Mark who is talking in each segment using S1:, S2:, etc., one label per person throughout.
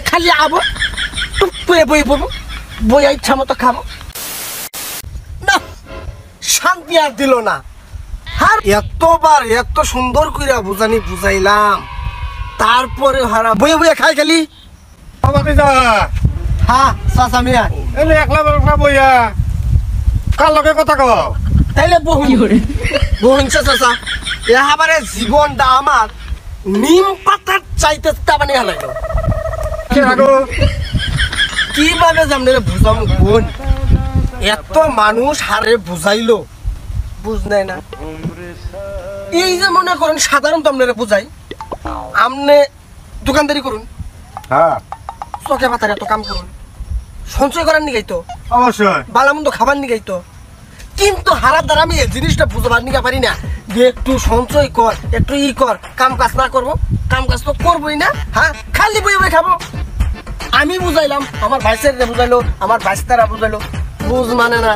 S1: খালি আবো বই পড়বো বই ইচ্ছা মতো খাবো না, শান্তি আর দিল না। আর এতবার এত সুন্দর করে বুঝাইলাম, তারপরে হারা বইয়ে বইয়ে খাই খালি। হ্যাঁ চাচা মিয়া
S2: একলা বইয়া কার লগে কথা কও
S1: তাইলে বহুন চাচা এবারে জীবনটা আমার নিম পাতার চাইতে তাবানি হালাইলো। কিভাবে জামনে বুঝাম বোন, এত মানুষ হারে বুঝাইলো বুঝ নাই না। এই যে মনে করেন সাধারণত আপনারা বুঝাই, আমনে দোকানদারি করুন,
S2: হ্যাঁ
S1: চকে পাতার এত কাম করুন, সঞ্চয় করার নিগাই তো
S2: অবশ্যই
S1: বালামন্দ খাবার নিগাই তো, কিন্তু হারার দ্বারা আমি এই জিনিসটা বুঝবার নিগা পারি না যে একটু সঞ্চয় কর, একটু কর, কাম কাজ না করবো, কাম কাজ তো করবোই না। হ্যাঁ খালি বই বই খাবো। আমি বুঝাইলাম, আমার ভাইসেরা বুঝাইলো, আমার ভাইস্তারা বুঝাইলো, বুঝ মানে না।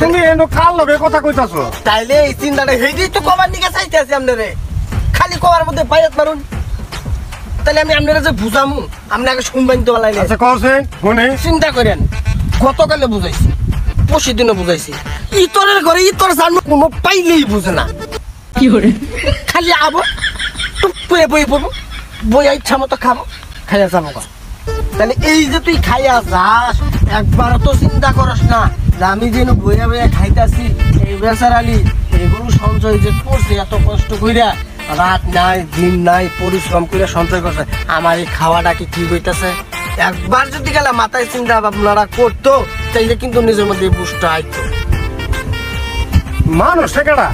S2: তুমি এনো কার লগে কথা কইতাছো?
S1: তাইলে এই চিন্তাটা হেইতেই তো কবার নিগা চাইতে আছি আপনারে, খালি কবার মধ্যে বাইয়াত মারুন। তাহলে আমি আপনারা যে বুঝামু আপনি আগে শুনবেন তো বলাইলে।
S2: আচ্ছা কওছেন শুনি।
S1: চিন্তা করেন, গতকালে বুঝাইছি, পরশু দিনও বুঝাইছি, ইতরের ঘরে ইতর জানো কোনো পাইলেই বুঝে না। খালি আবো বই পড়বো বই ইচ্ছা মতো খাবো, খাইয়া যাবো। তাহলে এই যে তুই খাইয়া যাস, একবার তো চিন্তা করস না যে আমি যেন বইয়া বইয়া খাইতাছি, এই বেচারালি এগুলো সঞ্চয় যে করছে এত কষ্ট কইরা, রাত নাই দিন নাই পরিশ্রম করে সঞ্চয় করছে, আমার এই খাওয়াটা কি হইতেছে। একবার যদি গেলে মাথায় চিন্তা ভাবনারা করতো, তাইলে কিন্তু নিজের মধ্যে বুঝটা আইতো।
S2: মানুষটা কেডা?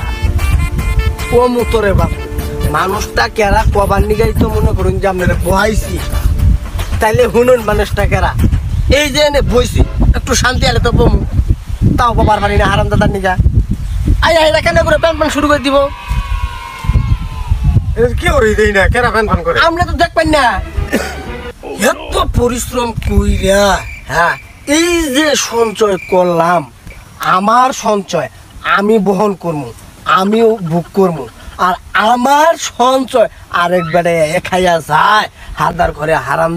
S1: ও মুতরে বাবু, মানুষটা কেরা কবার নিগাই তো মনে করুন যে আপনারা বহাইছি, তাইলে শুনুন মানুষটা কেরা। এই যে এনে বইছি, একটু শান্তি আলে তো বমু, তাও বাবার বাড়ি না হারাম দাদার নিগা আই আই কেন করে প্যান প্যান শুরু করে দিব।
S2: কি করে দেই না কেরা ফ্যান ফ্যান করে?
S1: আমরা তো দেখবেন না এত পরিশ্রম কইরা। হ্যাঁ এই যে সঞ্চয় করলাম, আমার সঞ্চয় আমি বহন করবো, আমিও ভোগ করবো, আর আমার সঞ্চয় আরেকবারে খাইয়া যায় হাদার ঘরে হারাম,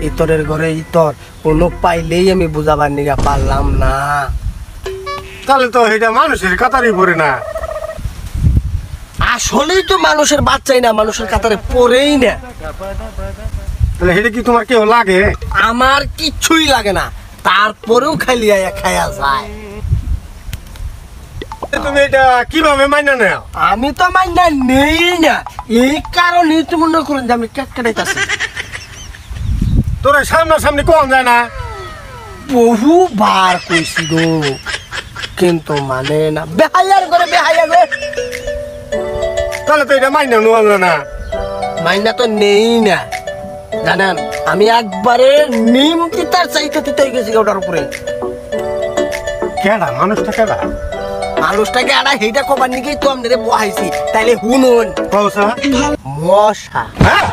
S1: ইতরের ঘরে ইতর, কোনো পাইলেই আমি বুঝাবার নিগা পারলাম না।
S2: তাহলে তো এটা মানুষের কাতারই পড়ে না।
S1: আসলেই তো মানুষের বাচ্চাই না, মানুষের কাতারে পড়েই না।
S2: তাহলে এটা কি তোমার কেউ লাগে?
S1: আমার কিচ্ছুই লাগে না, তারপরেও খালি খাইয়া যায়।
S2: তুমি এটা কিভাবে মাইনা নাও?
S1: আমি তো মাইনা নেই না, এই কারণেই তো মনে করেন যে আমি কেক কাটাইতাছি।
S2: তোরা সামনাসামনি কোন যায় না?
S1: বহুবার কইছি গো, কিন্তু মানে না, বেহাইয়ার করে বেহাইয়া গো।
S2: তাহলে তো এটা মাইনা নেওয়া না।
S1: মাইনা তো নেই না, জানেন আমি একবারে নিম তিতার চাইতে তিতে হয়ে গেছি ওটার উপরে।
S2: কেডা মানুষটা কেডা?
S1: মানুষটাকে আড়া সেইটা কবার নিকেই তো আমাদের বহাইছি, তাইলে শুনুন।
S2: কওসা
S1: মশা।
S2: হ্যাঁ